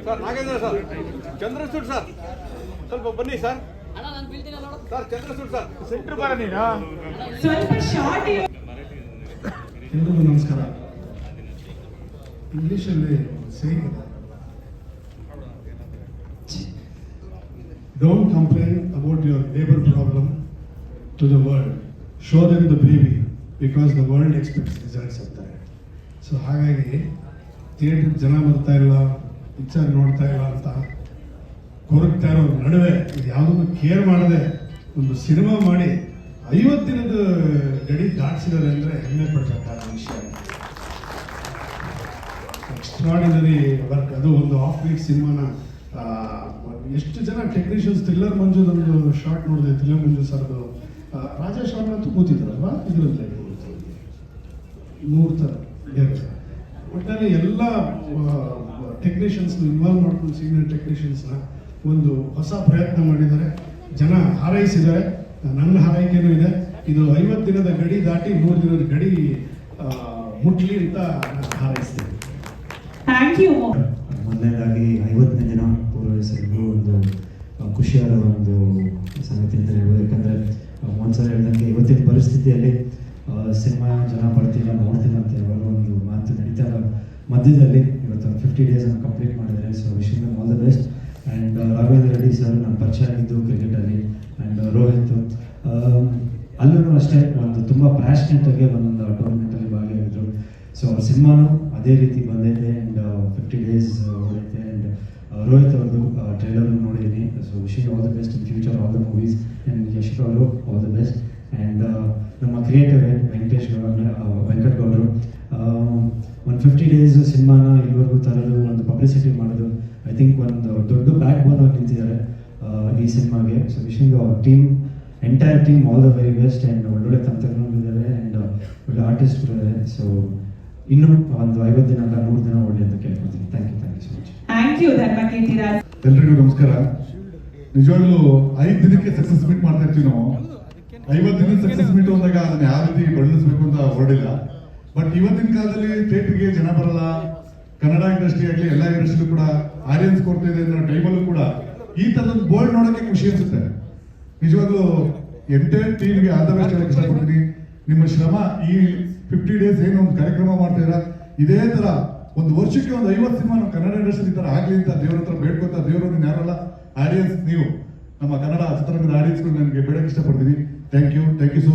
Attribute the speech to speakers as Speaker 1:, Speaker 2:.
Speaker 1: Sir Nagendra sir Chandrachud sir ಸ್ವಲ್ಪ ಬನ್ನಿ sir sir Chandrachud sir centre ಬರ ನೀನು
Speaker 2: ಸ್ವಲ್ಪ ಶಾರ್ಟ್.
Speaker 3: ಎಲ್ರಿಗೂ ನಮಸ್ಕಾರ. ಇಂಗ್ಲಿಷಲ್ಲಿ ಸೇಯಿಂಗ್ ಇದೆ, don't complain about your labour problem to the world, show them the baby because the world expects results ಅಂತಾರೆ. ಸೊ ಹಾಗಾಗಿ ಥಿಯೇಟ್ರಿಗೆ ಜನ ಬರ್ತಾ ಇಲ್ಲ, ಪಿಕ್ಚರ್ ನೋಡ್ತಾ ಇಲ್ಲ ಅಂತ ಕೊರಗ್ತಾ ಇರೋ ನಡುವೆ ಇದು ಯಾವುದನ್ನು ಕೇರ್ ಮಾಡದೆ ಒಂದು ಸಿನಿಮಾ ಮಾಡಿ 50 ದಿನದ ಗಡಿ ದಾಟಿಸಿದ್ದಾರೆ ಅಂದರೆ ಹೆಮ್ಮೆ ಪಡ್ಬೇಕಾದ ವಿಷಯ. Extraordinary work. ಅದು ಒಂದು ಹಾಫ್ ವೀಕ್ ಸಿನಿಮಾನ ಎಷ್ಟು ಜನ ಟೆಕ್ನಿಷಿಯನ್ಸ್, ಥ್ರಿಲ್ಲರ್ ಮಂಜುದೊಂದು ಶಾರ್ಟ್ ನೋಡಿದೆ, ಥ್ರಿಲ್ಲರ್ ಮಂಜು ಸರ್ದು ರಾಜೇಶ್ ಅವ್ರ ಅಂತೂ ಕೂತಿದ್ರಲ್ವಾ ಇದರಲ್ಲಿ 3 ಥರ ಒಟ್ಟಿನಲ್ಲಿ ಎಲ್ಲ ಟೆಕ್ನಿಷಿಯನ್ಸ್ನ ಇನ್ವಾಲ್ವ್ ಮಾಡ್ಕೊಂಡು ಸೀನಿಯರ್ ಟೆಕ್ನಿಷಿಯನ್ಸ್ನ ಒಂದು ಹೊಸ ಪ್ರಯತ್ನ ಮಾಡಿದ್ದಾರೆ. ಜನ ಹಾರೈಸಿದ್ದಾರೆ, ನನ್ನ ಹಾರೈಕೆನೂ ಇದೆ. ಇದು 50 ದಿನದ ಗಡಿ ದಾಟಿ 3 ದಿನದ ಗಡಿ ಮುಟ್ಲಿ ಅಂತ ಹಾರೈಸ್ತೀನಿ.
Speaker 2: Thank you.
Speaker 4: ಮೊದಲನೇದಾಗಿ 50ನೇ ದಿನ ಪೂರೈಸಲು ಒಂದು ಖುಷಿಯಾದ ಒಂದು ಸಂಗತಿ ಅಂತ ಹೇಳ್ಬೋದು. ಯಾಕಂದರೆ ಒಂದ್ಸಲ ಹೇಳ್ದಂಗೆ ಇವತ್ತಿನ ಪರಿಸ್ಥಿತಿಯಲ್ಲಿ ಸಿನಿಮಾ ಜನ ಬರ್ತಿಲ್ಲ, ನೋಡ್ತಿಲ್ಲ ಅಂತ ಹೇಳುವ ಒಂದು ಮಾತು ನಡೀತಾ ಮಧ್ಯದಲ್ಲಿ ಇವತ್ತು 50 ಡೇಸನ್ನು ಕಂಪ್ಲೀಟ್ ಮಾಡಿದ್ದಾರೆ. So wishing them all the best. And Raghavendra Reddy sir ನಾನು ಪರಿಚಯ ಆಗಿದ್ದು ಕ್ರಿಕೆಟಲ್ಲಿ, ಆ್ಯಂಡ್ ರೋಹಿತ್ ಅಲ್ಲೂ ಅಷ್ಟೇ ಒಂದು ತುಂಬ ಪ್ಯಾಷನೇಟಾಗಿ ಒಂದು ಟೂರ್ನಮೆಂಟಲ್ಲಿ ಭಾಗಿಯಾಗಿದ್ದರು. ಸೊ ಅವ್ರ ಸಿನಿಮಾನು ಅದೇ ರೀತಿ ಬಂದೈತೆ ಆ್ಯಂಡ್ 50 ಡೇಸ್ ಓಡೈತೆ. ಆ್ಯಂಡ್ ರೋಹಿತ್ ಅವ್ರದ್ದು ಟ್ರೈಲರ್ ನೋಡಿದ್ದೀನಿ. So wishing all the best in future, all the movies. And Yash ಅವರು ಆಲ್ ದ ಬೆಸ್ಟ್. ಆ್ಯಂಡ್ ನಮ್ಮ ಕ್ರಿಯೇಟರ್ ವೆಂಕಟ್ ಗೌಡರು ಒಂದು 50 ಡೇಸ್ ಸಿನಿಮಾನ ಇಲ್ಲಿವರೆಗೂ ತರಲು ಒಂದು ಪಬ್ಲಿಸಿಟಿ ಮಾಡೋದು, ಐ ಥಿಂಕ್ ಒಂದು ದೊಡ್ಡ ಬ್ಯಾಕ್ ಬೋನ್ ಆಗಿ ನಿಂತಿದ್ದಾರೆ ಈ ಸಿನಿಮಾಗೆ. So wishing our team, entire team all the very best. And ಒಳ್ಳೊಳ್ಳೆ ತಂತ್ರಜ್ಞಾನಿದ್ದಾರೆ ಆ್ಯಂಡ್ ಒಳ್ಳೆ ಆರ್ಟಿಸ್ಟ್ಗಳಿದ್ದಾರೆ. ಸೊ ಇನ್ನೂ ಒಂದು 50 ದಿನ ಅಲ್ಲ 100 ದಿನ ಒಳ್ಳೆ ಅಂತ ಕೇಳ್ಕೊತೀನಿ. Thank you so much.
Speaker 2: Thank you Dharmakirtiraj.
Speaker 3: ಎಲ್ರಿಗೂ ನಮಸ್ಕಾರ. ನಿಜವಾಗ್ಲೂ 5 ದಿನಕ್ಕೆ ಸಕ್ಸಸ್ ಮೀಟ್ ಮಾಡ್ತಾ ಇರ್ತೀವಿ ನಾವು. 50 ದಿನದ ಸಕ್ಸಸ್ ಮೀಟ್ ಹೋದಾಗ ಅದನ್ನ ಯಾವ ರೀತಿ ಬಣ್ಣಿಸ್ಬೇಕು ಅಂತ ಹೊರಡಿಲ್ಲ. ಬಟ್ ಇವತ್ತಿನ ಕಾಲದಲ್ಲಿ ಥಿಯೇಟ್ರಿಗೆ ಜನ ಬರಲ್ಲ, ಕನ್ನಡ ಇಂಡಸ್ಟ್ರಿ ಆಗಲಿ ಎಲ್ಲ ಇಂಡಸ್ಟ್ರಿಗೂ ಕೂಡ ಆಡಿಯನ್ಸ್ ಕೊಡ್ತಾ ಇದೆ ಅನ್ನೋ ಟೈಮಲ್ಲೂ ಕೂಡ ಈ ಥರದೊಂದು ಬೋರ್ಡ್ ನೋಡೋಕ್ಕೆ ಖುಷಿ ಅನ್ಸುತ್ತೆ. ನಿಜವಾಗ್ಲೂ ಎಂಟೈರ್ ಟೀಮ್ಗೆ ಆಲ್ ದ ಬೆಸ್ಟ್ ಹೇಳಕ್ಕೆ ಇಷ್ಟಪಡ್ತೀನಿ. ನಿಮ್ಮ ಶ್ರಮ ಈ 50 ಡೇಸ್ ಏನು ಒಂದು ಕಾರ್ಯಕ್ರಮ ಮಾಡ್ತಿದ್ದೀರಾ, ಇದೇ ಥರ ಒಂದು ವರ್ಷಕ್ಕೆ ಒಂದು 50 ಸಿನಿಮಾ ನಮ್ಮ ಕನ್ನಡ ಇಂಡಸ್ಟ್ರಿ ಈ ಥರ ಆಗಲಿ ಅಂತ ದೇವ್ರ ಹತ್ರ ಬೇಡ್ಕೊತಾ, ದೇವರು ಯಾರಲ್ಲ ಆಡಿಯನ್ಸ್, ನೀವು ನಮ್ಮ ಕನ್ನಡ ಚಿತ್ರರಂಗದ ಆಡಿಯನ್ಸ್ಗಳು ನನಗೆ ಬೇಡಕ್ಕೆ ಇಷ್ಟಪಡ್ತೀನಿ. Thank you so